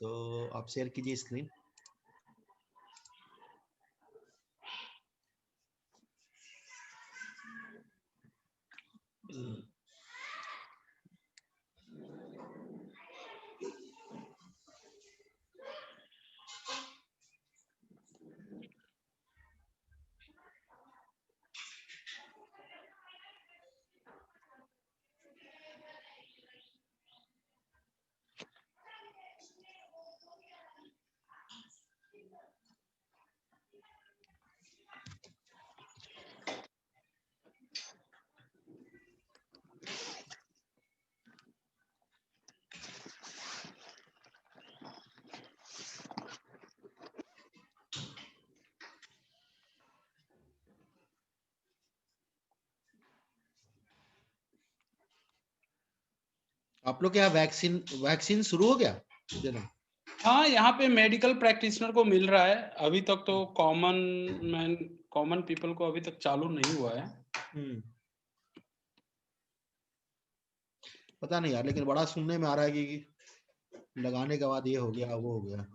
तो आप शेयर कीजिए स्क्रीन। आप लोग के यहाँ वैक्सीन शुरू हो गया देना? हाँ, यहाँ पे मेडिकल प्रैक्टिशनर को मिल रहा है। अभी तक तो कॉमन पीपल को अभी तक चालू नहीं हुआ है। पता नहीं यार, लेकिन बड़ा सुनने में आ रहा है कि लगाने के बाद ये हो गया वो हो गया।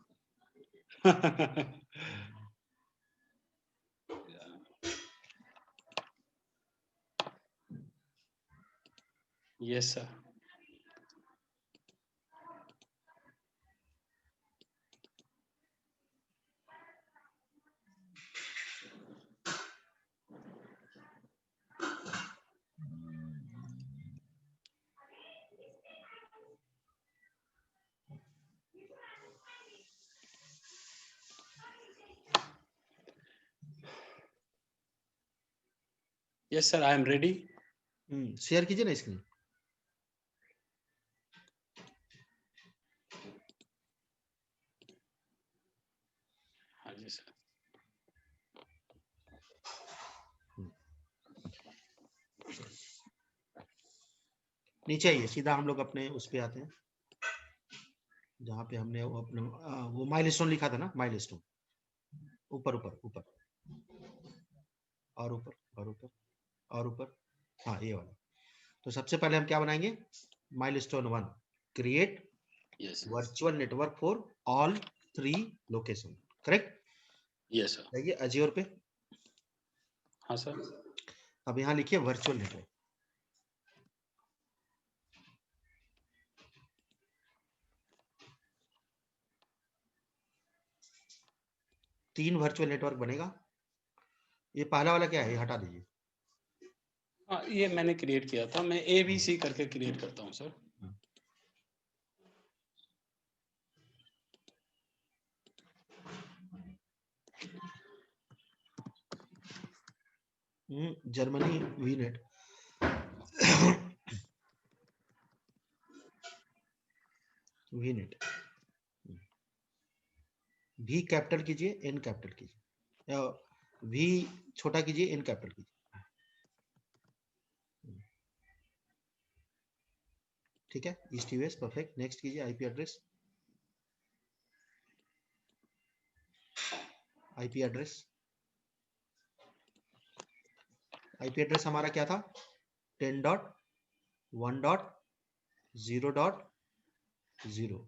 Yes sir. Yes sir, I am ready. Share कीजिए ना स्क्रीन। हाँ जी सर। नीचे आइए, सीधा हम लोग अपने उस पे आते हैं जहाँ पे हमने वो अपना वो माइलस्टोन लिखा था ना, माइलस्टोन। ऊपर ऊपर ऊपर और ऊपर और ऊपर और ऊपर, हाँ ये वाला। तो सबसे पहले हम क्या बनाएंगे? Milestone 1, create virtual network for all 3 location, correct? Yes sir. देखिए अज्योर पे। हाँ सर। अब यहाँ लिखिए वर्चुअल नेटवर्क। तीन वर्चुअल नेटवर्क बनेगा। ये पहला वाला क्या है, ये हटा दीजिए। हाँ, ये मैंने क्रिएट किया था। मैं ABC करके क्रिएट करता हूँ सर। जर्मनी वीनेट। वीनेट भी कैपिटल कीजिए, एन कैपिटल कीजिए, वी छोटा कीजिए, एन कैपिटल कीजिए। ठीक है, ईस्ट यूएस, परफेक्ट। नेक्स्ट कीजिए IP address. IP address IP address हमारा क्या था? 10.1.0.0।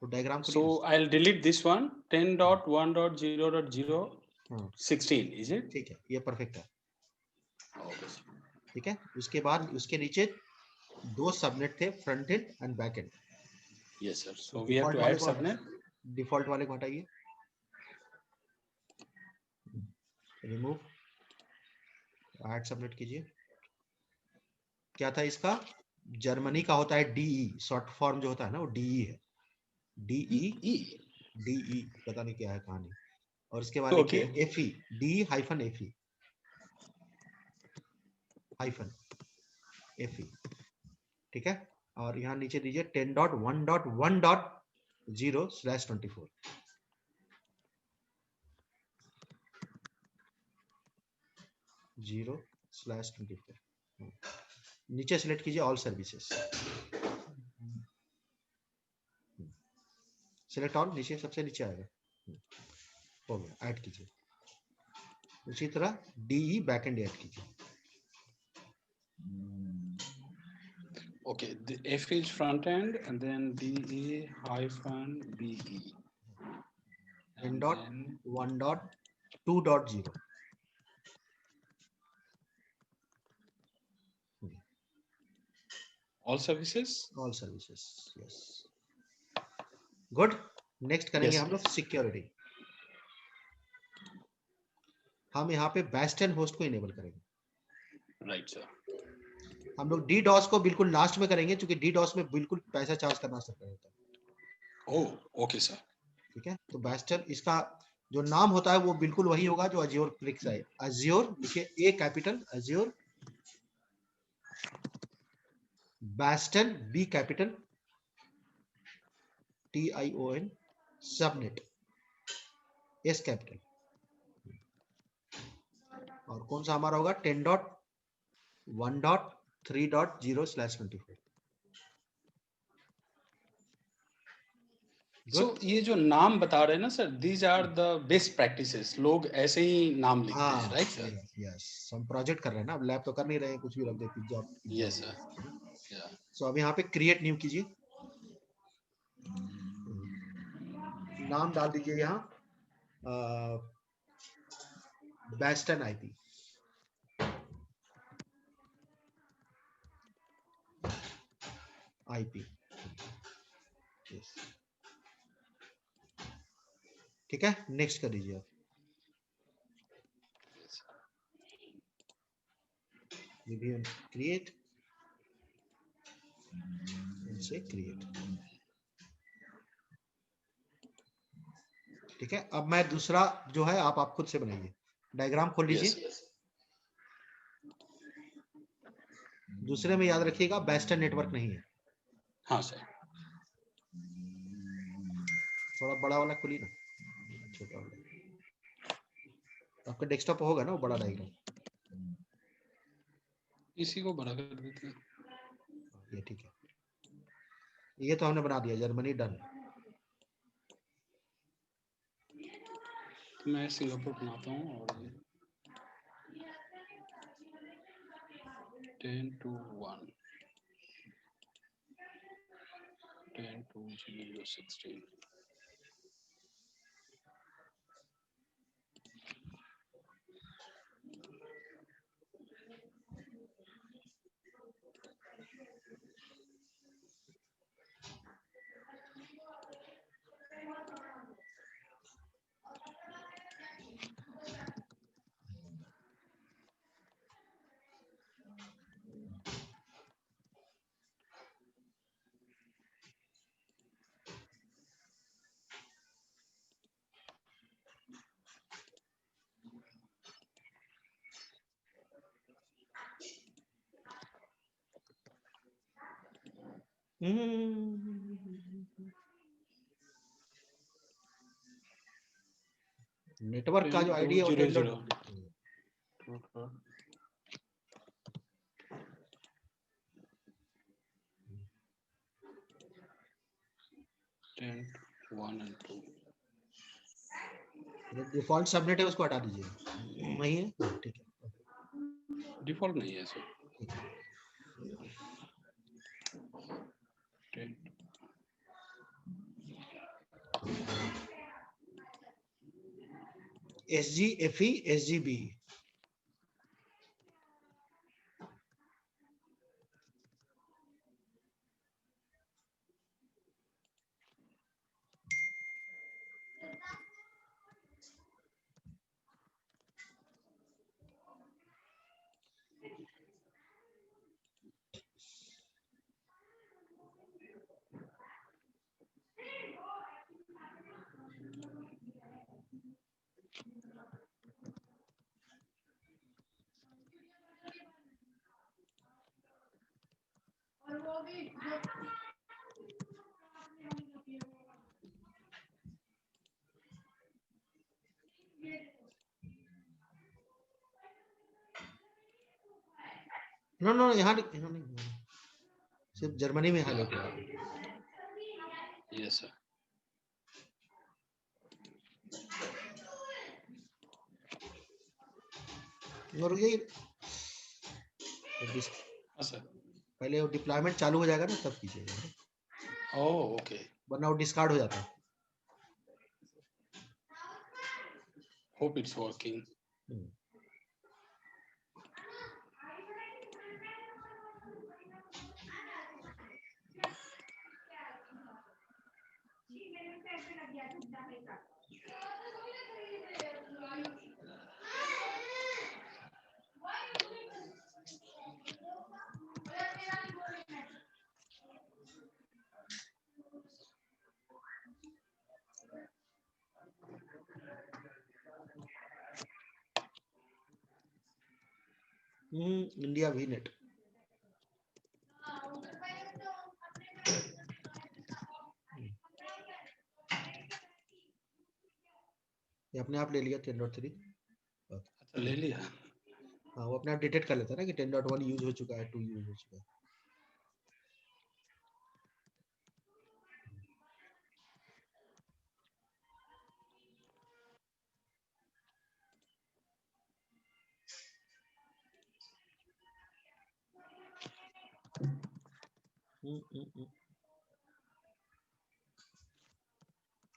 तो diagram So I'll delete this one. 10.1.0.0.16 is it? ठीक है, ये परफेक्ट है। Okay. ठीक है, उसके बाद उसके नीचे दो सबनेट थे, front end and back and. Yes sir. So we have to add subnet. Default वाले को हटाइए, रिमूव, ऐड सबनेट कीजिए। क्या था इसका? जर्मनी का होता है डीई, शॉर्ट फॉर्म जो होता है ना वो डीई है। डीई पता नहीं क्या है कहानी। और इसके बाद लिखिए एफई, डी-एफई एफई। ठीक है, और यहाँ नीचे दीजिए 10.1.1.0/24। नीचे सिलेक्ट कीजिए ऑल सर्विसेज, सिलेक्ट ऑल, नीचे सबसे नीचे आएगा। हो गया, ऐड कीजिए। उसी तरह डीई बैकएंड ऐड कीजिए। Okay, the F is front end and then DA hyphen BE. N dot 1 dot 2 dot 0. All services? All services, yes. Good. Next करेंगे Yes. हम लोग सिक्योरिटी. हम यहाँ पे बेस्ट एंड होस्ट को इनेबल करेंगे. Right, sir. हम लोग DDoS को बिल्कुल लास्ट में करेंगे क्योंकि DDoS में बिल्कुल पैसा चार्ज करना सकता होता है. Oh, okay, sir. ठीक है. तो बेस्टन इसका जो नाम होता है वो बिल्कुल वही होगा जो Azure Prix है. Azure लिखिए A capital, Azure Bastion B capital TION subnet S capital. और कौन सा हमारा होगा 10.1.3.0/24. So ये जो नाम बता रहे हैं ना sir, these are the best practices. लोग ऐसे ही नाम लिखते हैं, right sir? यस. हम प्रोजेक्ट कर रहे हैं ना, अब लैब तो कर नहीं रहे हैं, कुछ भी रख दे पिज्जा. Yes sir. Yeah. सो अब यहाँ पे क्रिएट न्यू कीजिए. नाम डाल दीजिए यहाँ बेस्टन आईपी. आईपी. यस. ठीक है. नेक्स्ट कर दीजिए. रिव्यू क्रिएट से क्रिएट. ठीक है. अब मैं दूसरा जो है आप खुद से बनाइए. डायग्राम खोल लीजिए. Yes. दूसरे में याद रखिएगा बेस्टन नेटवर्क नहीं है. हाँ सर. थोड़ा बड़ा वाला खोलिए ना, छोटा वाला. आपका डेस्कटॉप होगा ना वो बड़ा डायग्राम. इसी को बड़ा कर देते हैं. ये ठीक है. ये तो हमने बना दिया. Germany done. मैं सिंगापुर बनाता हूँ और 10 to 1 10 to 016. नेटवर्क का जो आईडी है वो 10 1 and 2. डिफॉल्ट सबनेट है उसको हटा दीजिए. वही है. ठीक है. डिफॉल्ट नहीं है सर. 10 SGFE SGB. नो यहाँ नहीं, सिर्फ जर्मनी में हाईलाइट हुआ. Yes sir. और ये सर पहले वो डिप्लॉयमेंट चालू हो जाएगा ना तब कीजिएगा। ओह ओके, वरना वो डिस्कार्ड हो जाता है। Hope it's working. India V net. ये अपने आप ले लिया 10.3। अच्छा ले लिया। हाँ वो अपने आप डिटेक्ट कर लेता है ना कि 10.1 यूज हो चुका है, 2 यूज हो चुका है।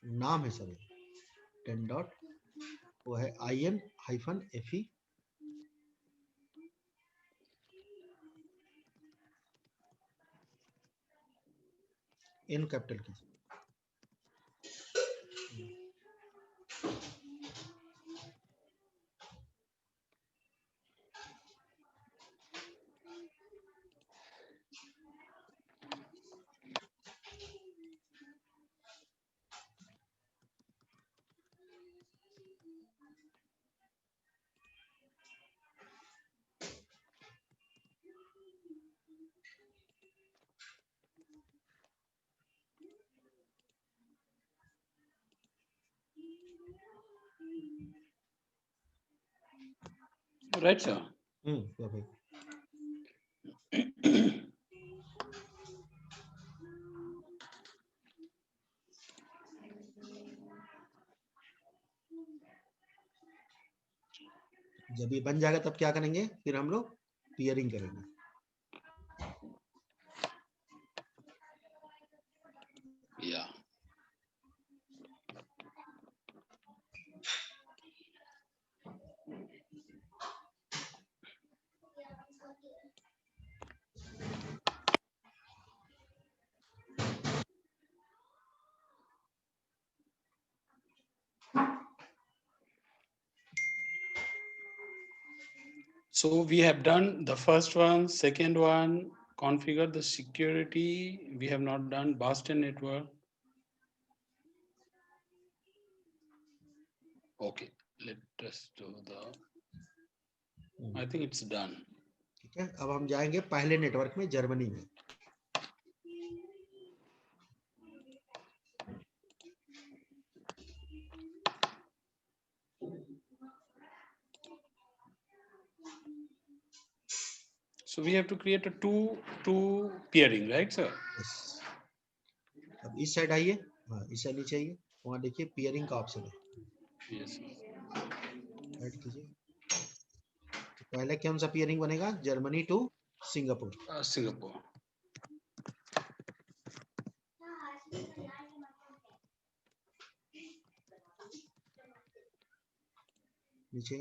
नाम है सर 10 डॉट, वो है IM-FE इन कैपिटल की। Right sir. perfect। जब ये बन जाएगा तब क्या करेंगे, फिर हम लोग पियरिंग करेंगे। या so we have done the first one, second one, configure the security. We have not done Boston network. Okay, let us do the, I think it's done. ठीक है, अब हम जाएंगे पहले नेटवर्क में, जर्मनी में। So we have to create a two peering, right sir? Yes. अब इस साइड आइए, हाँ इस साइड नीचे आइए, वहाँ देखिए पियरिंग का ऑप्शन है। Yes sir. ऐड कीजिए। तो पहले कौन सा पियरिंग बनेगा, जर्मनी टू सिंगापुर। Singapore. नीचे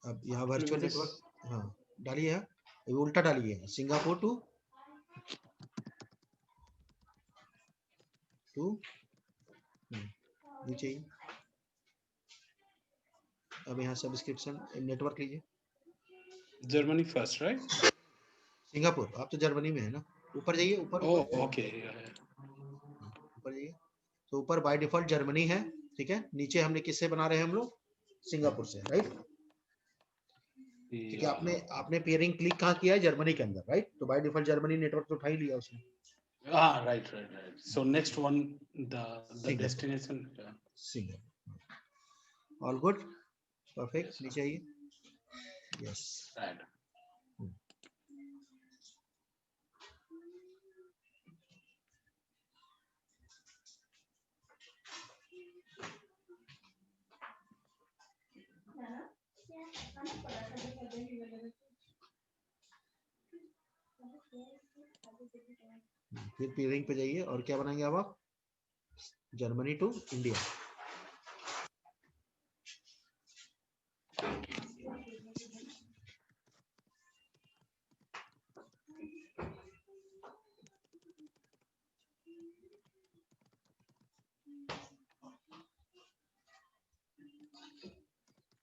अब यहाँ वर्चुअल नेटवर्क, हाँ डालिए, यहाँ उल्टा डालिए, सिंगापुर टू नीचे ही। अब यहाँ सब्सक्रिप्शन नेटवर्क लीजिए, जर्मनी फर्स्ट राइट? सिंगापुर, आप तो जर्मनी में है ना, ऊपर जाइए, ऊपर ओके ऊपर जाइए। तो ऊपर बाय डिफॉल्ट जर्मनी है, ठीक है। नीचे हमने किससे बना रहे हैं हम लोग, सिंगापुर से, राइट। ठीक है, आपने पेयरिंग क्लिक कहाँ किया है, जर्मनी के अंदर, राइट। तो बाय डिफॉल्ट जर्मनी नेटवर्क तो उठा ही लिया उसने। Right. So next one the destination Singapore. All good, perfect. नीचे आइए, यस राइट। फिर पेयरिंग पे जाइए और क्या बनाएंगे अब आप, Germany to India.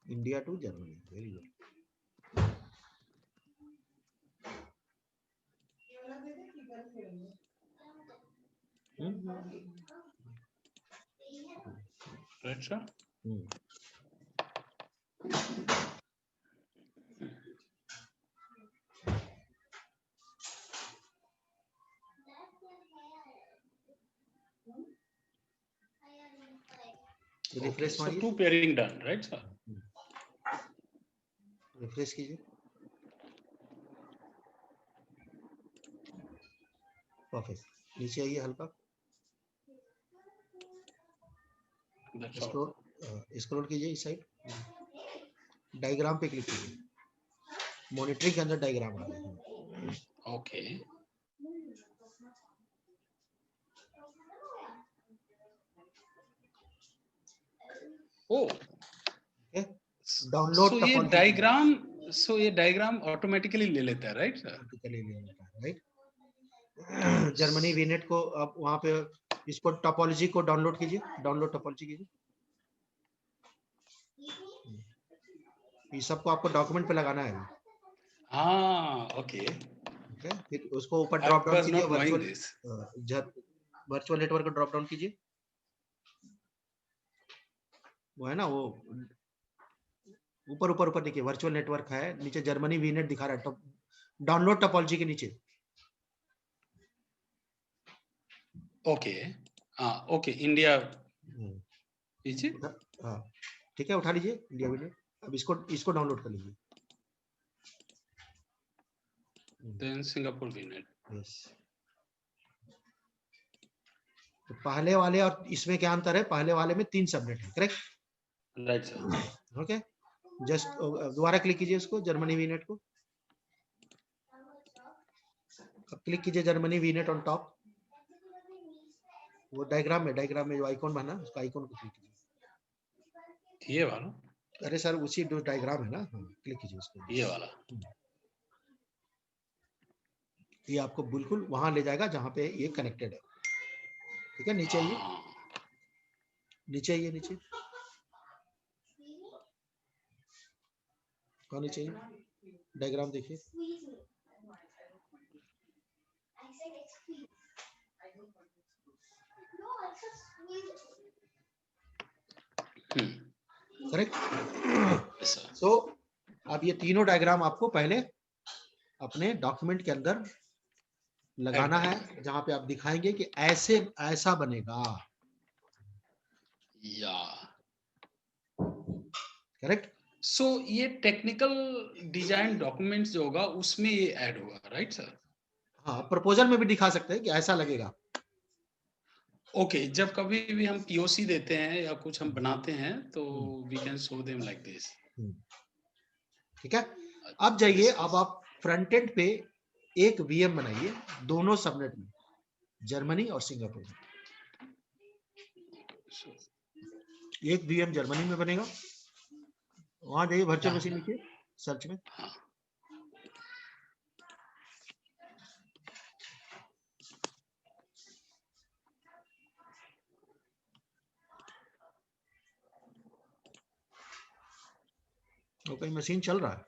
India to Germany, very good. Right sir. Refresh So मारिए, 2 pairing done, right sir? Refresh कीजिए। परफेक्ट, नीचे आइए हल्का, That's all. स्क्रॉल कीजिए इस साइड, डायग्राम पे क्लिक कीजिए, मॉनिटरिंग के अंदर डायग्राम आ गया। Okay. Oh. डाउनलोड So ये डायग्राम ऑटोमेटिकली ले लेता है, right sir? Right. Germany VNet को अब वहां पे इसको टोपोलॉजी को डाउनलोड कीजिए, डाउनलोड टोपोलॉजी कीजिए। ये सबको आपको डॉक्यूमेंट पे लगाना है। हाँ, ओके। फिर उसको ऊपर ड्रॉप डाउन कीजिए, वर्चुअल नेटवर्क को ड्रॉप डाउन कीजिए, वो है ना, वो ऊपर ऊपर ऊपर देखिए वर्चुअल नेटवर्क है, नीचे जर्मनी वीनेट दिखा रहा है, डाउनलोड टोपोलॉजी के नीचे। ओके, हाँ ओके, इंडिया नीचे, हाँ ठीक है, उठा लीजिए इंडिया वीनेट। अब इसको डाउनलोड कर लीजिए। Then Singapore VNet. यस। तो पहले वाले और इसमें क्या अंतर है, पहले वाले में 3 सबनेट है, correct? Right sir. Okay, just दोबारा क्लिक कीजिए उसको, जर्मनी वीनेट को। अब क्लिक कीजिए जर्मनी वीनेट ऑन टॉप, वो डायग्राम में जो आइकॉन बना उसका आइकॉन को क्लिक कीजिए। ये वाला? अरे सर उसी जो डायग्राम है ना, क्लिक कीजिए उसको, ये वाला। ये आपको बिल्कुल वहां ले जाएगा जहां पे ये कनेक्टेड है। ठीक है, नीचे आइए, नीचे आइए, नीचे कहाँ, नीचे आइए, डायग्राम देखिए। करेक्ट। सो अब ये तीनों डायग्राम आपको पहले अपने डॉक्यूमेंट के अंदर लगाना है, जहां पे आप दिखाएंगे कि ऐसा बनेगा। या करेक्ट। सो ये टेक्निकल डिजाइन डॉक्यूमेंट्स जो होगा उसमें ये ऐड होगा, राइट सर? हाँ, प्रपोजल में भी दिखा सकते हैं कि ऐसा लगेगा। ओके, जब कभी भी हम पीओसी देते हैं या कुछ हम बनाते हैं तो we can show them like this. ठीक है, अब जाइए, अब आप फ्रंट एंड पे एक वीएम बनाइए दोनों सबनेट में, जर्मनी और सिंगापुर में। एक वीएम जर्मनी में बनेगा, वहां जाइए वर्चुअल मशीन लिखिए सर्च में, वो कहीं मशीन चल रहा है।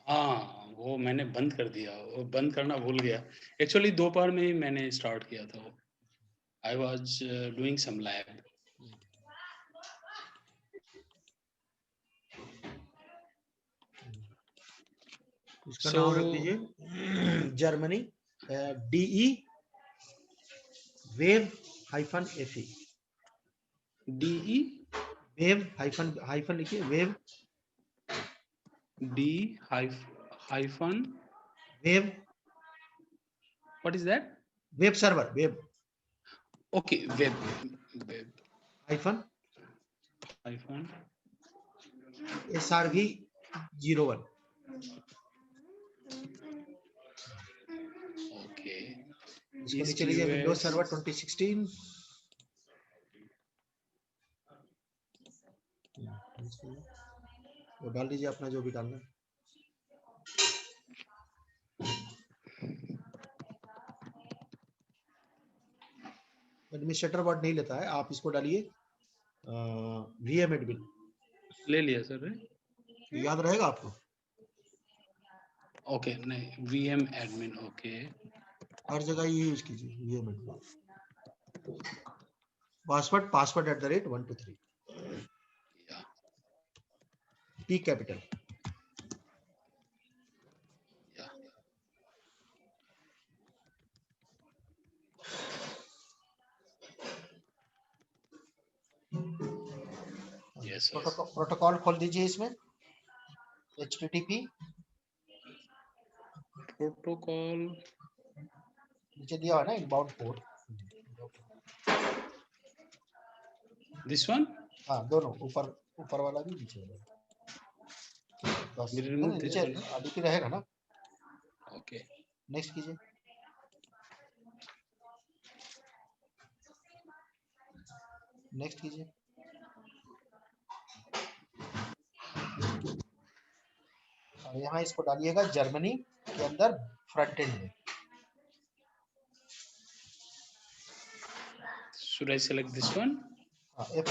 हाँ, वो मैंने बंद कर दिया, वो बंद करना भूल गया। एक्चुअली दोपहर में ही मैंने स्टार्ट किया था वो। I was doing some lab. इसका नाम रख दीजिए Germany, DE wave -FE, DE wave hyphen लिखिए, wave D hyphen wave, what is that? Web server, web Okay, web hyphen SRV 01। इसको नीचे लीजिए, विंडोज सर्वर 2016 वो डाल दीजिए अपना जो भी डालना है। एडमिनिस्ट्रेटर वर्ड नहीं लेता है, आप इसको डालिए वीएम एडमिन। ले लिया सर। याद रहेगा आपको? ओके, नहीं वीएम एडमिन, ओके। हर जगह ये यूज कीजिए VM admin. Password @1 2 3 P capital. Yes, protocol खोल दीजिए इसमें, HTTP प्रोटोकॉल नीचे दिया हुआ है ना, इनबाउंड पोर्ट। This one? हाँ दोनों, ऊपर वाला भी नीचे वाला। बस नीचे ADP रहेगा ना। ओके, नेक्स्ट कीजिए। नेक्स्ट कीजिए। और यहाँ इसको डालिएगा जर्मनी के अंदर फ्रंट एंड में। Should I select this one? हाँ F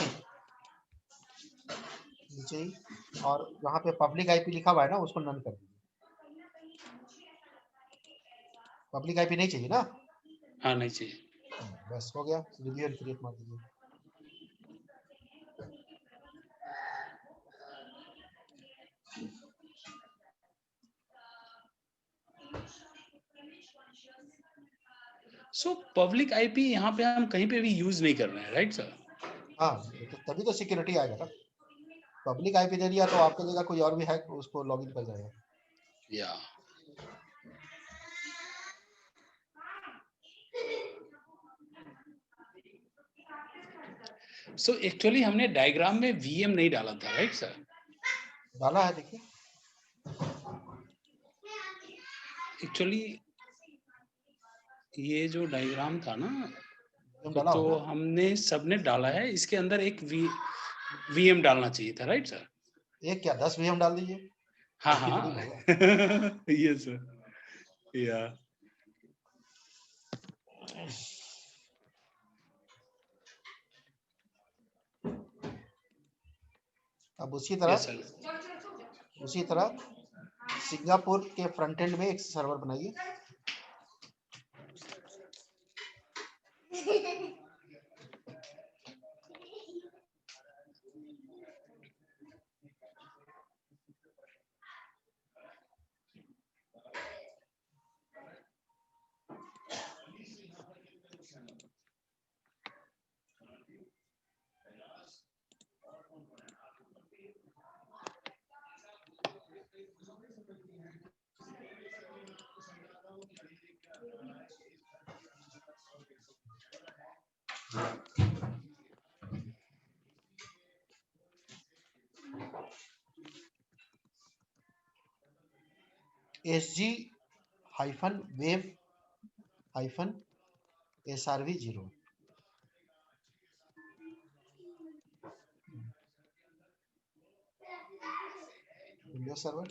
नीचे ही, और वहाँ पे पब्लिक आईपी लिखा हुआ है ना, उसको नन कर दीजिए। पब्लिक आईपी नहीं चाहिए ना? हाँ नहीं चाहिए। बस हो गया, रिव्यू एंड क्रिएट मार दीजिए। सो पब्लिक आईपी यहाँ पे हम कहीं पे भी यूज नहीं कर रहे हैं, राइट सर? हाँ तो तभी तो सिक्योरिटी आएगा ना। पब्लिक आईपी दे दिया तो आपकी जगह कोई और भी हैक उसको लॉगिन कर जाएगा। या सो एक्चुअली हमने डायग्राम में वीएम नहीं डाला था, राइट सर? डाला है, देखिए। एक्चुअली ये जो डायग्राम था ना, तो हमने सबने डाला है, इसके अंदर एक वीएम डालना चाहिए था, राइट सर? एक क्या 10 वीएम डाल दीजिए। हाँ हाँ यस सर, या अब उसी तरह सिंगापुर के फ्रंट एंड में एक सर्वर बनाइए। SG-web-srv0 Windows server.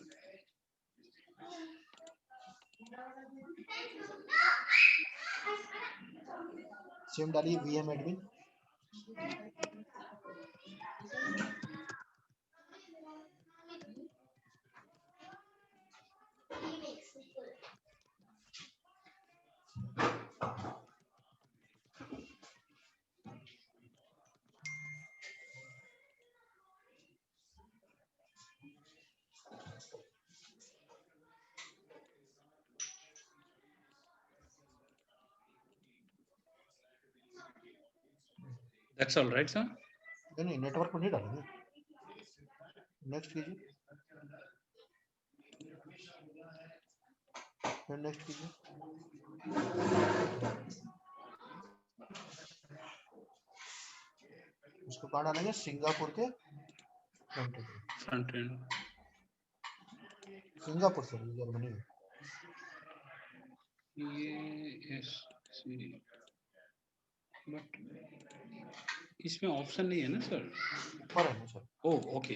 सेम डालिए VM admin. That's all right sir? नहीं, नेटवर्क को नहीं डालेंगे। नेक्स्ट कीजिए, फिर नेक्स्ट कीजिए। उसको कहाँ डालेंगे? सिंगापुर के फ्रंट एंड। सिंगापुर से जर्मनी में। ये बट इसमें ऑप्शन नहीं है ना सर? ऊपर है ना sir? Oh okay.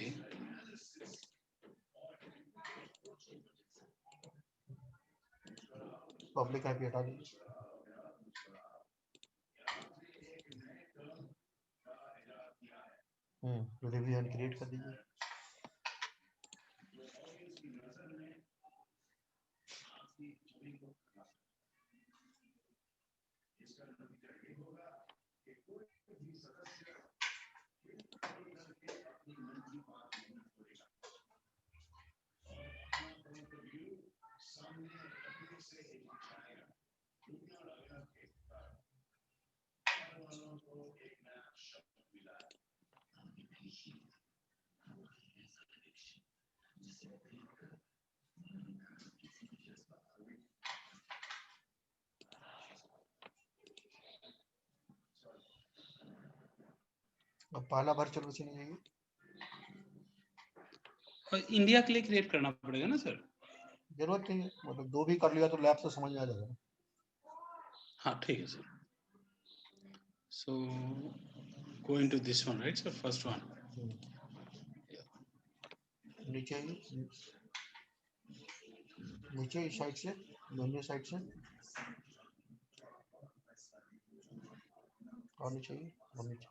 Public IP हटा दीजिए। रिव्यू एंड क्रिएट कर दीजिए। अब पहला वर्चुअल मशीन है, इंडिया के लिए क्रिएट करना पड़ेगा ना सर? जरूरत नहीं है, मतलब दो भी कर लिया तो लैब से समझ में आ जाएगा। हाँ ठीक है sir. So go into this one, right sir? First one. नीचे नीचे इस साइड से, मेन्यू साइड से और नीचे और नीचे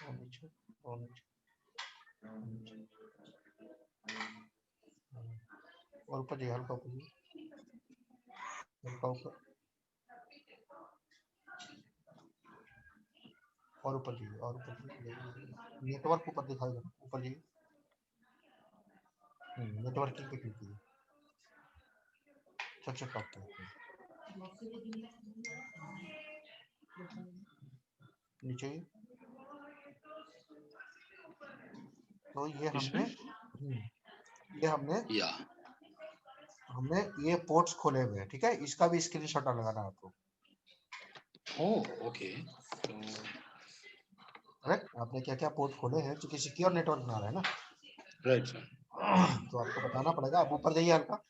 और नीचे और नीचे और ऊपर जाइए, हल्का ऊपर, हल्का ऊपर और ऊपर जाइए, और ऊपर नेटवर्क ऊपर दिखाएगा, ऊपर जाइए। नेटवर्किंग पे क्लिक कीजिए, सबसे टॉप पे नीचे। तो ये हमने ये पोर्ट्स खोले हुए हैं, ठीक है। इसका भी स्क्रीनशॉट लगाना है आपको। ओके। करेक्ट, आपने क्या क्या पोर्ट खोले हैं, क्योंकि सिक्योर नेटवर्क बना रहे हैं ना। Right sir. तो आपको बताना पड़ेगा। आप ऊपर जाइए हल्का,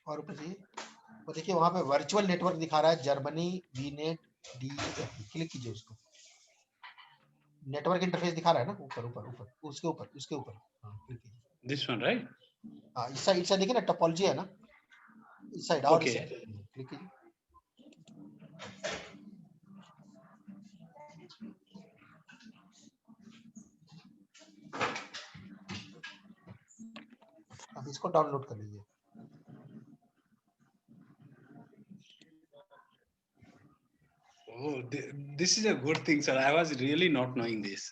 और ऊपर जाइए, तो देखिए वहां पे वर्चुअल नेटवर्क दिखा रहा है, जर्मनी वीनेट डी। क्लिक कीजिए उसको, नेटवर्क इंटरफेस दिखा रहा है ना, ऊपर ऊपर ऊपर, उसके ऊपर उसके ऊपर। क्लिक कीजिए। This one right? इस साइड देखिए ना, टोपोलॉजी है ना इस साइड, और ओके। क्लिक कीजिए। अब इसको डाउनलोड कर लीजिए। Oh, this is a good thing, sir. I was really not knowing this.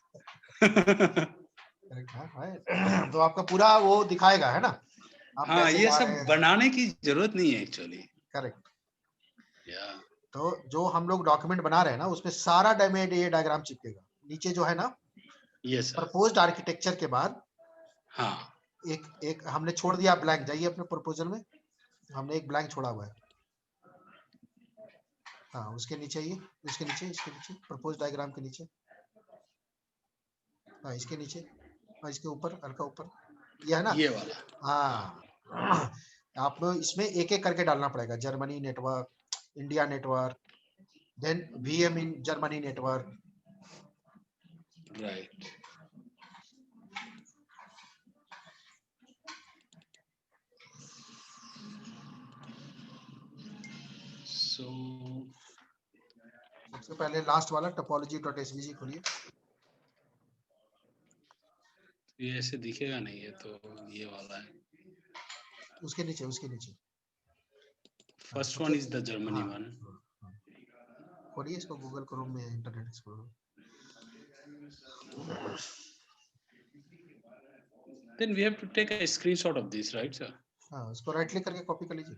तो आपका पूरा वो दिखाएगा, है ना। हाँ, ये सब बनाने की जरूरत नहीं है एक्चुअली। करेक्ट। या तो जो हम लोग डॉक्यूमेंट बना रहे हैं ना, उसमें सारा डायमेड ये डायग्राम चिपकेगा नीचे जो है ना। Yes sir. प्रपोज्ड आर्किटेक्चर के बाद हाँ, एक हमने छोड़ दिया ब्लैंक। जाइए अपने प्रपोजल में, हमने एक ब्लैंक छोड़ा हुआ है। हाँ, उसके नीचे ये, इसके नीचे प्रपोज डायग्राम के नीचे। हाँ, इसके नीचे, हाँ इसके ऊपर, हल्का ऊपर, ये है ना, ये वाला। हाँ। आप लोग इसमें एक एक करके डालना पड़ेगा। Germany network, India network, then VM in Germany network. Right. So सबसे पहले लास्ट वाला topology.svg खोलिए। ये ऐसे दिखेगा नहीं है, तो ये वाला है। उसके नीचे first one is the Germany one. खोलिए इसको गूगल क्रोम में, internet explorer. Then we have to take a screenshot of this, right sir? हाँ, उसको राइट क्लिक करके कॉपी कर लीजिए।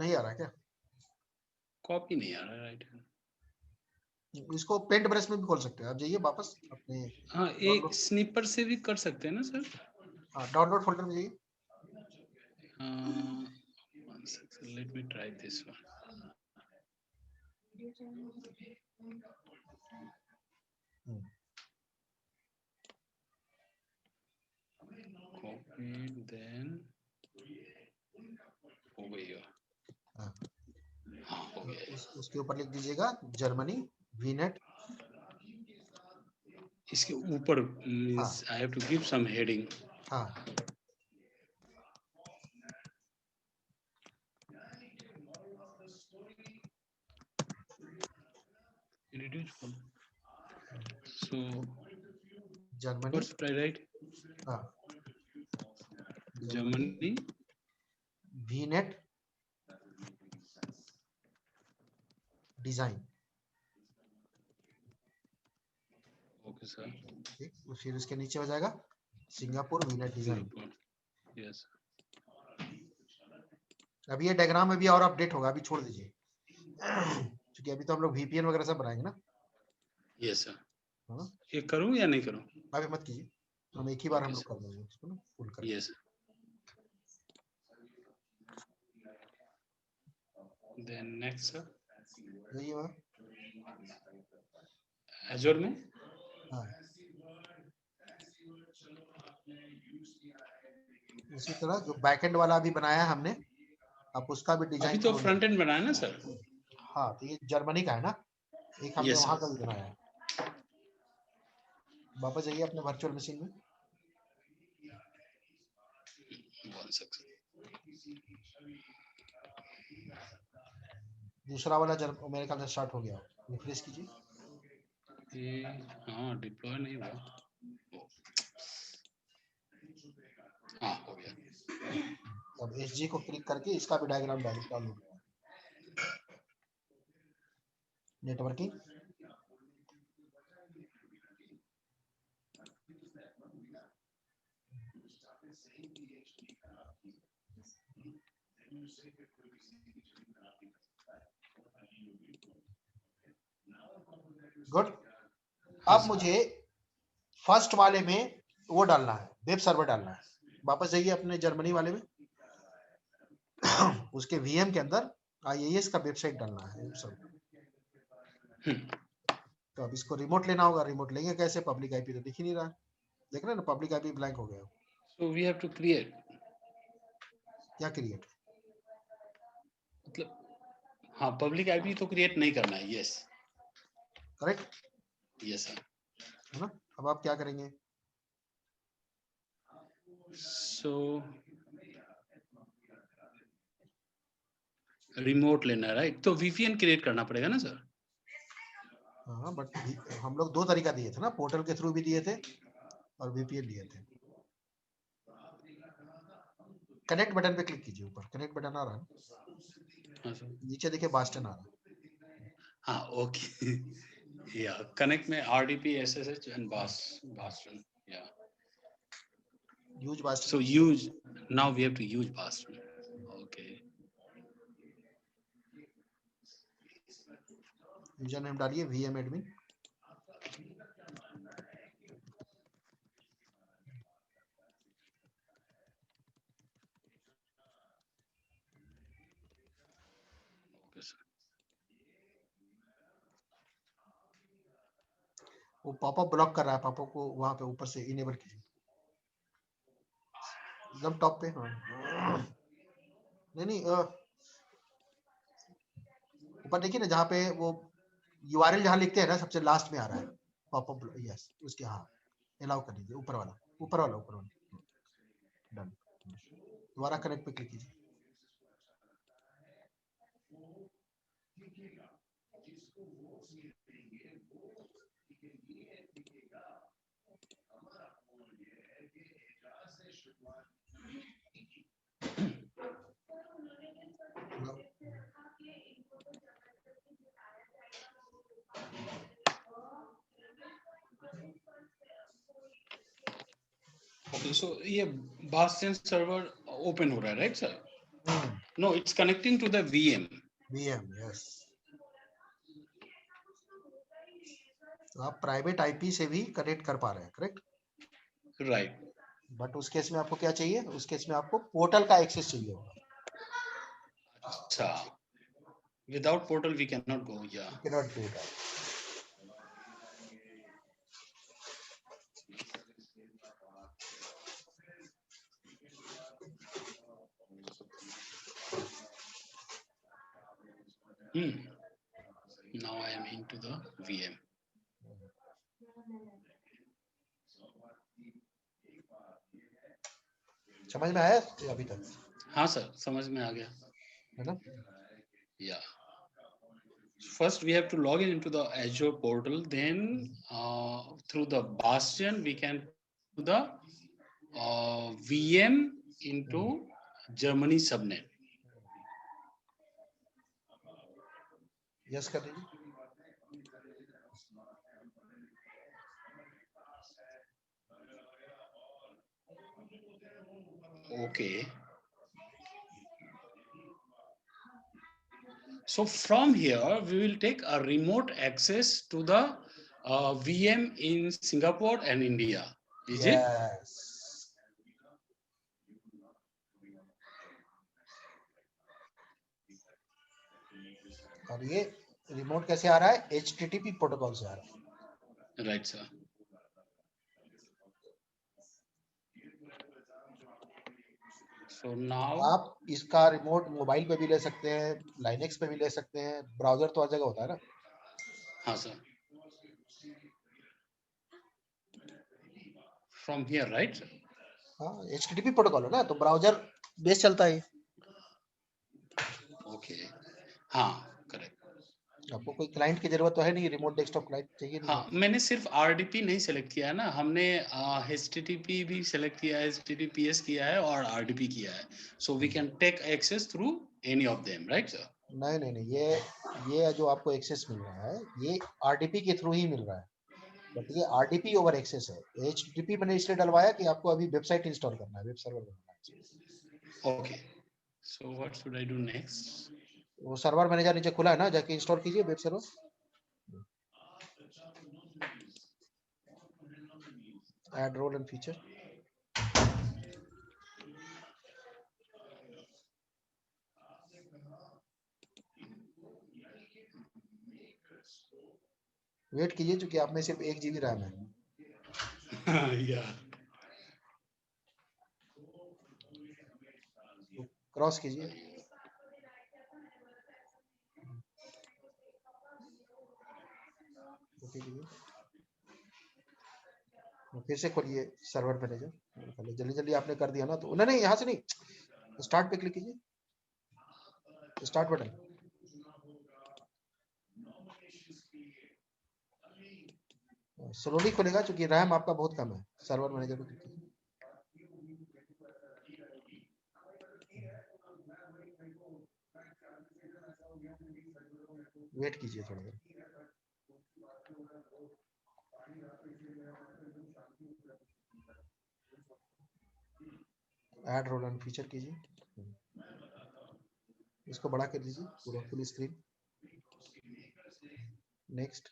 नहीं आ रहा क्या? कॉपी नहीं आ रहा, राइट। इसको पेंट ब्रश में भी खोल सकते हैं। आप जाइए वापस अपने, हाँ, एक स्निपर से भी कर सकते हैं ना सर? हाँ, डाउनलोड फोल्डर में जाइए। Let me try this one. Copy, then उसके ऊपर लिख दीजिएगा जर्मनी VNet। इसके ऊपर means I have to give some heading. हाँ सो जर्मनी, व्हाट्स राइट? हाँ Germany VNet design. Okay sir. ठीक, फिर उसके नीचे हो जाएगा सिंगापुर VNet डिजाइन। यस। अभी ये डायग्राम में भी और अपडेट होगा, अभी छोड़ दीजिए क्योंकि अभी तो हम लोग VPN वगैरह सब बनाएंगे ना। Yes sir. हाँ ये करूं या नहीं करूं? अभी मत कीजिए, हम एक ही बार Okay, हम लोग sir. कर देंगे इसको ना फुल कर। Yes. Then next sir. यही है Azure में? हाँ उसी तरह जो बैकएंड वाला अभी बनाया है हमने, आप उसका भी डिजाइन अभी तो फ्रंट एंड बनाया ना सर? हाँ तो ये जर्मनी का है ना, एक हमने Yes, वहां sir. का भी बनाया है। वापस जाइए अपने वर्चुअल मशीन में। One second. दूसरा वाला मेरे ख्याल से स्टार्ट हो गया, रिफ्रेश कीजिए। ये हाँ डिप्लॉय नहीं हुआ। हाँ हो गया। अब SG को क्लिक करके इसका भी डायग्राम डाउनलोड होगा। Networking good. अब मुझे फर्स्ट वाले में वो डालना है, वेब सर्वर डालना है। वापस जाइए अपने जर्मनी वाले में उसके VM के अंदर IIS का वेबसाइट डालना है सब। तो अब इसको रिमोट लेना होगा, रिमोट लेंगे कैसे? पब्लिक IP तो दिख ही नहीं रहा, देख रहे हैं ना पब्लिक IP ब्लैंक हो गया। So we have to create. क्या क्रिएट? मतलब हाँ पब्लिक आईपी तो क्रिएट नहीं करना है। Yes correct, yes sir. है ना? अब आप क्या करेंगे? सो रिमोट लेना है राइट, तो VPN क्रिएट करना पड़ेगा ना सर? हाँ बट हम लोग दो तरीका दिए थे ना, पोर्टल के थ्रू भी दिए थे और VPN दिए थे। कनेक्ट बटन पे क्लिक कीजिए, ऊपर कनेक्ट बटन आ रहा है, हाँ सर। नीचे देखिए बास्टन आ रहा है। हाँ ओके या कनेक्ट में RDP SSH एंड Bastion या use बास्टन। so use now we have to use Bastion. Okay. User name डालिए VM admin। वो पॉपअप ब्लॉक कर रहा है, पॉपअप को वहां पे ऊपर से इनेबल कीजिए, एकदम टॉप पे। हाँ नहीं ऊपर देखिए ना जहाँ पे वो URL जहाँ लिखते हैं ना, सबसे लास्ट में आ रहा है पॉपअप। यस उसके, हाँ अलाउ कर दीजिए, ऊपर वाला ऊपर वाला ऊपर वाला। डन, दोबारा कनेक्ट पे क्लिक कीजिए। Okay, so ये Bastion server open हो रहा है, right sir? No, it's connecting to the VM. VM, yes. तो आप प्राइवेट IP से भी कनेक्ट कर पा रहे हैं, करेक्ट? Right. बट उस केस में आपको क्या चाहिए? उस केस में आपको पोर्टल का एक्सेस चाहिए होगा। अच्छा, without portal we cannot go. Yeah. You cannot do that. Now I am into the VM. समझ में आया अभी तक? हाँ सर, समझ में आ गया है ना? Yeah. First we have to log in into the Azure portal, then through the Bastion we can connect to the VM into Germany subnet. Yes कर दीजिए. Okay. So from here, we will take a remote access to the VM in Singapore and India. Is it? Yes. और ये remote कैसे आ रहा है? HTTP protocol से आ रहा है. Right, sir. So now आप इसका रिमोट मोबाइल पे भी ले सकते हैं, लाइनेक्स पे भी ले सकते हैं. ब्राउजर तो हर जगह होता है ना. हाँ सर. From here, right? हाँ, HTTP प्रोटोकॉल है ना, तो ब्राउजर बेस चलता है. Okay. हाँ, correct. आपको कोई क्लाइंट की जरूरत तो है नहीं, रिमोट डेस्कटॉप क्लाइंट चाहिए नहीं. हाँ, मैंने सिर्फ RDP नहीं सेलेक्ट किया है ना, हमने HTTP भी सेलेक्ट किया है, HTTPS किया है और RDP किया है. So we can take access through any of them, right sir? नहीं नहीं नहीं, ये जो आपको एक्सेस मिल रहा है ये RDP के थ्रू ही मिल रहा है. बट ये RDP ओवर एक्सेस है. HTTP मैंने इसलिए डलवाया कि आपको अभी वेबसाइट इंस्टॉल करना है, वेब सर्वर बनाना है. Okay. So what should I do next? वो सर्वर मैनेजर नीचे खुला है ना, जाके इंस्टॉल कीजिए web server. Add role and feature. Wait कीजिए, क्योंकि आप में सिर्फ 1 GB रैम है. Yeah. क्रॉस कीजिए. ओके कीजिए. फिर से खोलिए सर्वर मैनेजर. पहले जल्दी जल्दी आपने कर दिया ना, तो नहीं यहाँ से नहीं, स्टार्ट पे क्लिक कीजिए, स्टार्ट बटन. स्लोली खुलेगा क्योंकि रैम आपका बहुत कम है. सर्वर मैनेजर पे क्लिक कीजिए. वेट कीजिए थोड़ा देर. ऐड रोल एंड फीचर कीजिए. इसको बड़ा कर दीजिए पूरा full screen. Next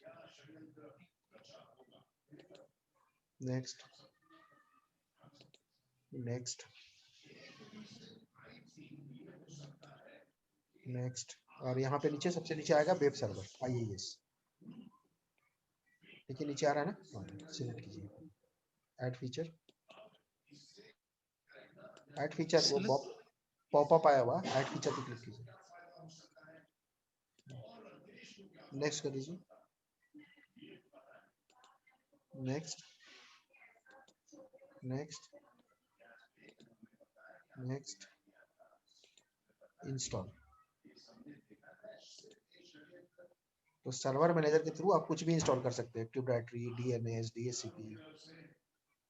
next next next. और यहाँ पे नीचे सबसे नीचे आएगा वेब सर्वर IIS. देखिए नीचे आ रहा है ना, सिलेक्ट कीजिए. Add feature. ऐड फीचर वो पॉपअप आया हुआ, ऐड फीचर पे क्लिक कीजिए. नेक्स्ट कर दीजिए. Next next next. इंस्टॉल. तो सर्वर मैनेजर के थ्रू आप कुछ भी इंस्टॉल कर सकते हैं. Active directory, DNS, DHCP.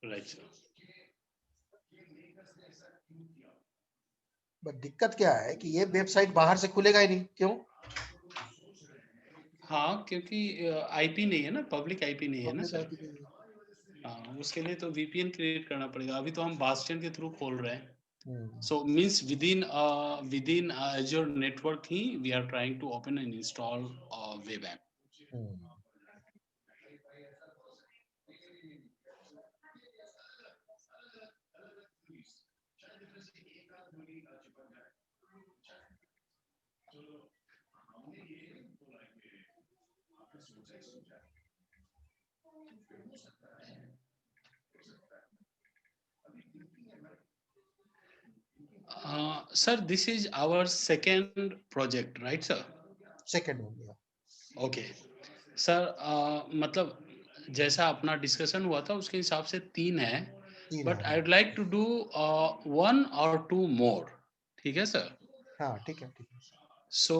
Right sir. But दिक्कत क्या है कि ये वेबसाइट बाहर से खुलेगा ही नहीं. क्यों? हाँ, क्योंकि IP नहीं है ना, पब्लिक IP नहीं है ना सर. हाँ, उसके लिए तो VPN क्रिएट करना पड़ेगा. अभी तो हम Bastion के थ्रू खोल रहे हैं. So means within Azure network he we are trying to open and install web app. Sir, this is our second project, right, sir? Second one, yeah. Okay sir, मतलब जैसा अपना डिस्कशन हुआ था उसके हिसाब से 3 है, but I would like to do 1 और 2 मोर। ठीक है सर? हाँ ठीक है, ठीक है। सो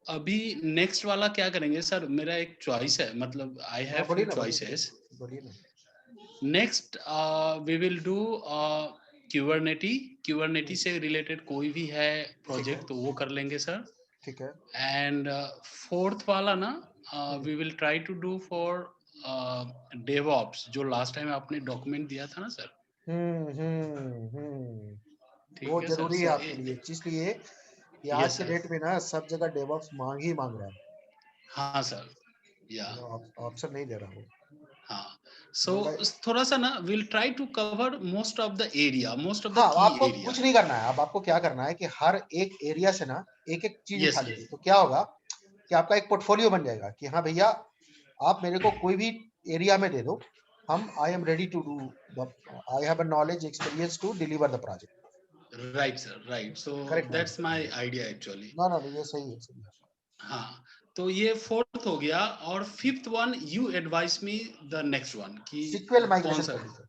अभी नेक्स्ट वाला क्या करेंगे सर? मेरा एक चॉइस है, मतलब आई हैव फ्यू चॉइसेस। बोलिए ना। नेक्स्ट वी विल डू क्यूबरनेटी से रिलेटेड कोई भी है प्रोजेक्ट तो वो कर लेंगे सर। ठीक है। एंड फोर्थ वाला ना we will try to do for DevOps, जो लास्ट टाइम आपने डॉक्यूमेंट दिया था ना सर। वो जरूरी है आपके लिए, इसलिए कि आज के डेट में ना सब जगह डेवऑप्स मांग ही मांग रहा है। हाँ सर, या ऑप्शन नहीं दे रहा हूँ। हाँ, सो थोड़ा सा ना will try to cover most of the area, most of the हाँ, की आपको एरिया। कुछ नहीं करना है, अब आपको क्या करना है कि हर एक एरिया से ना एक एक चीज उठा लीजिए। तो क्या होगा कि आपका एक पोर्टफोलियो बन जाएगा कि हाँ भैया आप मेरे को कोई भी एरिया में दे दो, हम I am ready to do, I have a knowledge experience to deliver the project. Right sir, right. So that's my idea actually. ना ये सही है, सही है। हाँ, तो ये फोर्थ हो गया, और fifth one you advice me the next one कि सीक्वल कौन माइग्रेशन सा? कर लीजिए।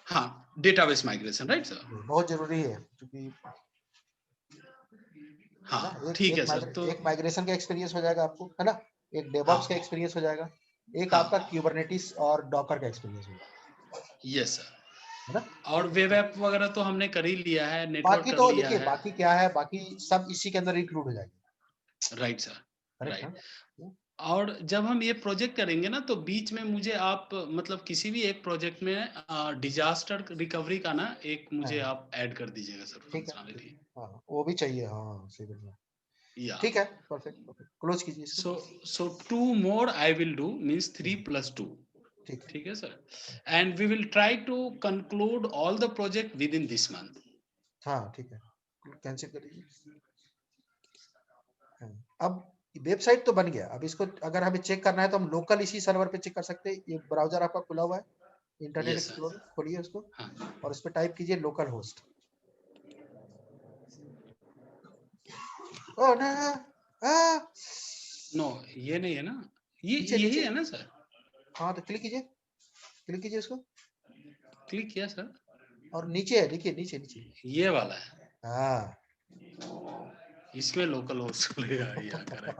हाँ, डेटाबेस माइग्रेशन, राइट सर? बहुत जरूरी है क्योंकि हाँ ठीक है सर। तो एक माइग्रेशन का एक्सपीरियंस हो जाएगा आपको, है ना, एक डेवऑप्स का एक्सपीरियंस हो जाएगा, एक आपका क्यूबरनेटिस और डॉकर का एक्सपीरियंस होगा। Yes sir. है ना? और वेब ऐप वगैरह तो हमने कर ही लिया है, नेटवर्क बाकी कर तो लिया देखिए, है। बाकी क्या है, बाकी सब इसी के अंदर इंक्लूड हो जाएगी। Right sir, correct right. ना? और जब हम ये प्रोजेक्ट करेंगे ना, तो बीच में मुझे आप मतलब किसी भी एक प्रोजेक्ट में डिजास्टर रिकवरी का ना एक मुझे आप ऐड कर दीजिएगा सर, ठीक है, फंक्शनलिटी। हाँ वो भी चाहिए, हाँ सही बोल रहे हैं। या ठीक है, परफेक्ट परफेक्ट, क्लोज कीजिए इसको। so 2 more I will do, means 3 plus 2. ठीक है sir, and we will try to conclude all the project within this month. हाँ ठीक है, कैंसिल कर दीजिए। हाँ, अब वेबसाइट तो बन गया, अब इसको अगर हमें चेक करना है तो हम लोकल इसी सर्वर पे चेक कर सकते हैं। ये ब्राउजर आपका खुला हुआ है, इंटरनेट एक्सप्लोरर खोलिए उसको, और उस पर टाइप कीजिए लोकल होस्ट। ओह नो, ये नहीं है ना, ये यही है ना सर? हाँ तो क्लिक कीजिए उसको। क्लिक किया सर, और नीचे है, देखिए नीचे नीचे ये वाला है। हाँ इसमें लोकल होस्ट खुलेगा, या करेक्ट।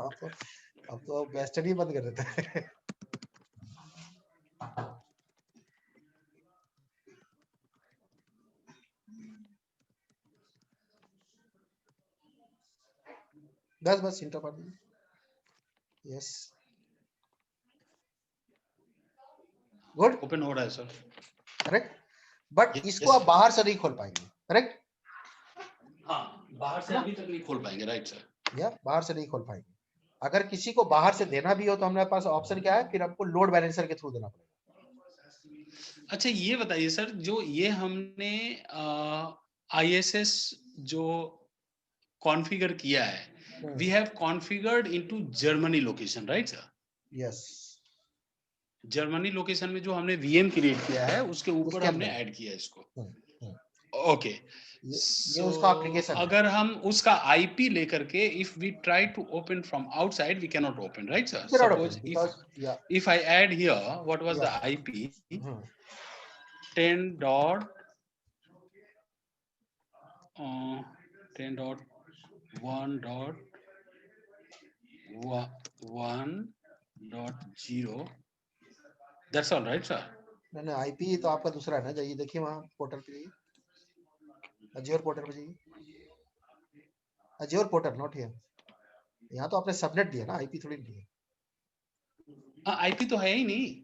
अब तो वेस्टर्न ही बंद कर देता है। बस इंटर कर दीजिए। यस, गुड, ओपन हो रहा है सर। करेक्ट, बट इसको आप बाहर से नहीं खोल पाएंगे, करेक्ट? हाँ, बाहर से अभी तक नहीं खोल पाएंगे, राइट सर? या बाहर से नहीं खोल पाएंगे। अगर किसी को बाहर से देना भी हो तो हमारे पास ऑप्शन क्या है, फिर आपको लोड बैलेंसर के थ्रू देना पड़ेगा। अच्छा, ये बताइए सर, जो ये हमने ISS जो कॉन्फ़िगर किया है, we have configured into Germany location, right sir? Yes, Germany location में जो हमने VM क्रिएट किया है उसके ऊपर हमने ऐड किया है इसको। ओके, ये उसका एप्लीकेशन है। अगर हम उसका IP लेकर के if we try to open from outside we can not open, right sir? Suppose if I add here, what was the IP? 10.1.1.0, that's all, right sir? नहीं IP तो आपका दूसरा है ना, जाइए देखिए वहाँ पोर्टल पे जाइए, अज्योर पोर्टल पे जाइए, अज्योर पोर्टल नॉट हियर। यहाँ तो आपने सबनेट दिया ना, IP थोड़ी दिया। हाँ, IP तो है ही नहीं।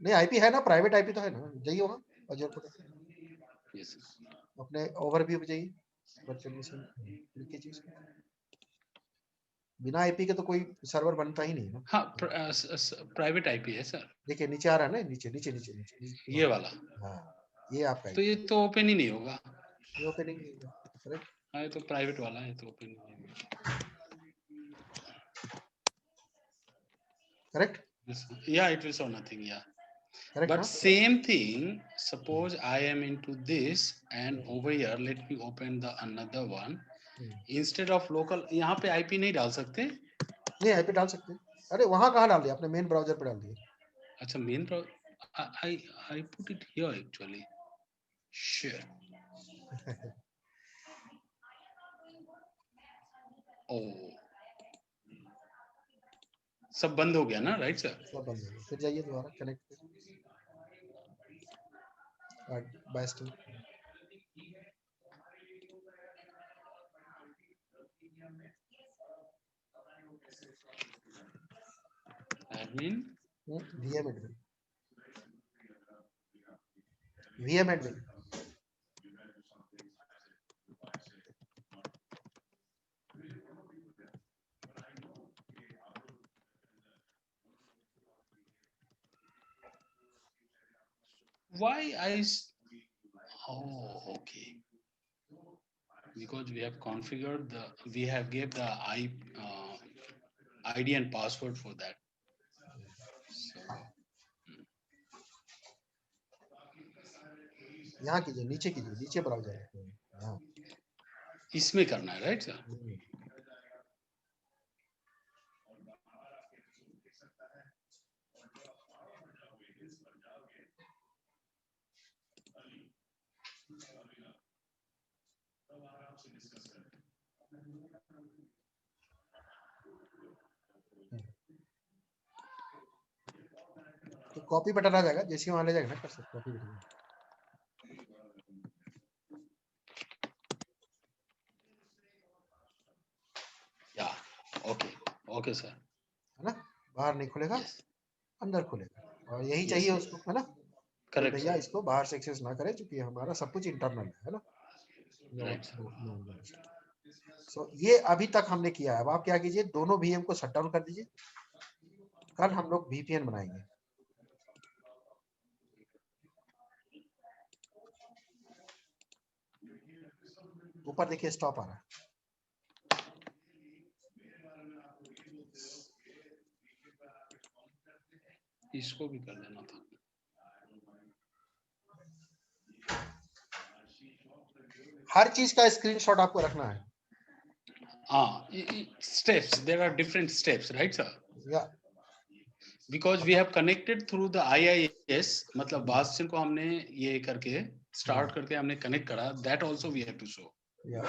नहीं IP है ना, प्राइवेट IP तो है ना, जाइए वहाँ अज्योर पोर्टल। यस, अपने ओवरव्यू पे जाइए, वर्चुअल मशीन क्लिक कीजिए इसको। बिना IP के तो कोई सर्वर बनता ही नहीं ना। हाँ, प्राइवेट IP है सर। देखिए नीचे आ रहा है ना, नीचे नीचे नीचे नीचे ये वाला, हाँ ये आपका तो ये तो ओपन ही नहीं होगा। ये ओपनिंग करेक्ट। हाँ, ये तो प्राइवेट वाला है, तो ओपन नहीं होगा। Correct? Yeah, it will show nothing, yeah. Correct, But huh? same thing, suppose I am into this and over here, let me open the another one. Instead of local, यहाँ पे IP नहीं डाल सकते? नहीं IP डाल सकते हैं। अरे वहां कहाँ डाल दिया, अपने मेन ब्राउजर पे डाल दिया। अच्छा main I put it here actually. Share. Oh. सब बंद हो गया ना, राइट सर? सब बंद हो गया, फिर जाइए दोबारा कनेक्ट बाय स्टिल। Admin VM admin, VM admin। why oh okay, because we have configured we have gave the ID and password for that. So, यहाँ कीजिए, नीचे कीजिए, नीचे ब्राउजर है यहाँ, इसमें करना है, राइट सर? तो कॉपी बटन आ जाएगा, जैसे वहां ले जाएगा ना, कर सकते कॉपी बटन। या ओके सर, है ना, बाहर नहीं खुलेगा, yes. अंदर खुलेगा, और यही yes, चाहिए yes. उसको, है ना? करेक्ट भैया इसको बाहर से एक्सेस ना करे, क्योंकि हमारा सब कुछ इंटरनल है ना? राइट। सो ये अभी तक हमने किया है। अब आप क्या कीजिए, दोनों VM को शट डाउन कर दीजिए। कल हम लोग VPN बनाएंगे। ऊपर देखिए स्टॉप आ रहा है। इसको भी कर देना था। हर चीज का स्क्रीनशॉट आपको रखना है। Steps, there are different steps, right sir? Yeah. Because we have connected through the IIS, मतलब बास्टियन को हमने ये करके स्टार्ट करके हमने कनेक्ट करा, that also we have to show. Yeah.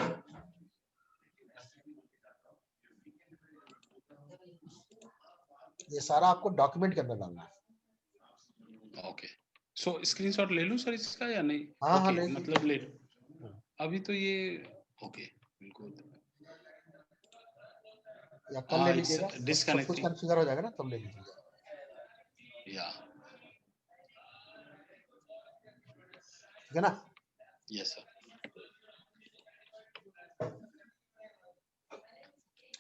ये सारा आपको डॉक्यूमेंट के अंदर डालना है। ओके, सो स्क्रीनशॉट ले लूं सर इसका या नहीं? हाँ, ओके, मतलब ले अभी तो ये ओके बिल्कुल, या कल ले लीजिएगा, सब कुछ कॉन्फ़िगर हो जाएगा ना, तब ले लीजिएगा। या ठीक है ना? Yes sir.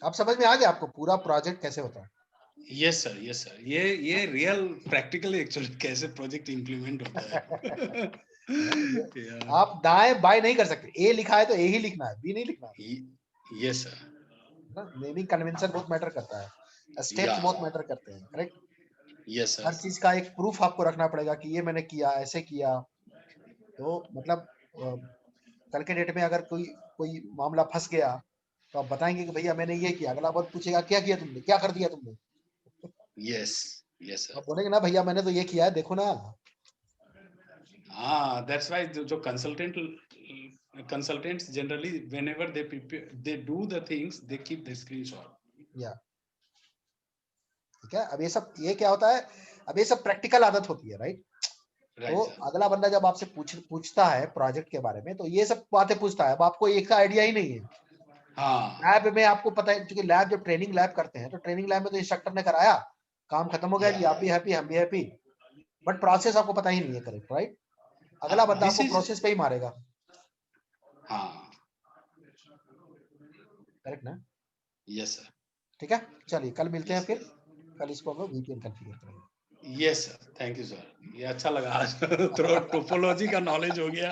आप समझ में आ गया आपको पूरा प्रोजेक्ट कैसे होता है? यस सर, ये रियल प्रैक्टिकली एक्चुअली कैसे प्रोजेक्ट इंप्लीमेंट होता है। आप दाएं बाएं नहीं कर सकते, ए लिखा है तो ए ही लिखना है, बी नहीं लिखना है। यस सर, ना, नेमिंग कन्वेंशन बहुत मैटर करता है, स्टेप्स बहुत मैटर करते हैं, करेक्ट? Yes sir. हर चीज का एक प्रूफ आपको रखना पड़ेगा कि ये मैंने किया, ऐसे किया। तो मतलब कल के डेट में अगर कोई मामला फंस गया तो आप बताएंगे कि भैया मैंने ये किया, अगला बार पूछेगा क्या किया तुमने, क्या कर दिया तुमने? यस सर, आप बोलेंगे ना भैया मैंने तो ये किया है, देखो ना। that's why जो consultants generally whenever they do the things they keep the screenshot. या ठीक है, अब ये क्या होता है, अब ये सब प्रैक्टिकल आदत होती है, राइट? तो अगला बंदा जब आपसे पूछता है प्रोजेक्ट के बारे में, तो ये सब बातें पूछता है। अब आपको एक का आइडिया ही नहीं है। लैब में आपको पता है, क्योंकि लैब जब ट्रेनिंग लैब करते हैं तो ट्रेनिंग लैब में तो इंस्ट्रक्टर ने कराया, काम खत्म हो गया जी, आप भी हैप्पी, हम भी हैप्पी, बट प्रोसेस आपको पता ही नहीं है, करेक्ट? राइट? अगला बंदा आपको प्रोसेस पे ही मारेगा। करेक्ट ना? Yes sir. ठीक है, चलिए कल मिलते हैं, फिर कल इसको हम लोग VPN कॉन्फ़िगर करेंगे। Yes sir, thank you sir, ये अच्छा लगा आज थोड़ा टोपोलॉजी का नॉलेज हो गया,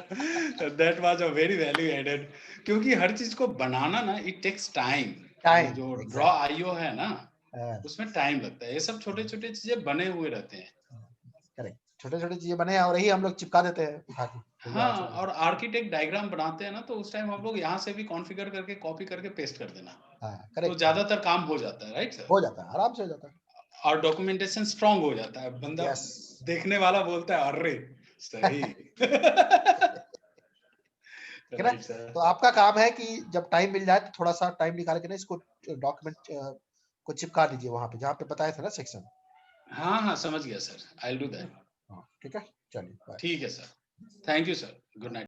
that was a very value added, क्योंकि हर चीज को बनाना ना इट टेक्स टाइम। जो ड्रॉ आईओ है ना, उसमें टाइम लगता है, ये सब छोटे छोटे चीजें बने हुए रहते हैं। करेक्ट, छोटे छोटे चीजें बने और यही हम लोग चिपका देते हैं उठा के। हाँ, और आर्किटेक्ट डायग्राम बनाते हैं ना, तो उस टाइम हम लोग यहाँ से भी कॉन्फ़िगर करके कॉपी करके पेस्ट कर देना, हाँ, तो करेक्ट, ज्यादातर काम हो जाता है, राइट सर? हो जाता है, आराम से हो जाता है। और डॉक्यूमेंटेशन स्ट्रांग हो जाता है, बंदा यस। देखने वाला बोलता है अरे सही। ठीक है ना? Right sir. तो आपका काम है कि जब टाइम मिल जाए तो थोड़ा सा टाइम निकाल के ना इसको डॉक्यूमेंट को चिपका दीजिए वहां पे जहाँ पे बताया था ना सेक्शन। हाँ हाँ, समझ गया sir, I will do that. हाँ, ठीक है, चलिए बाय। ठीक है sir, thank you sir, good night.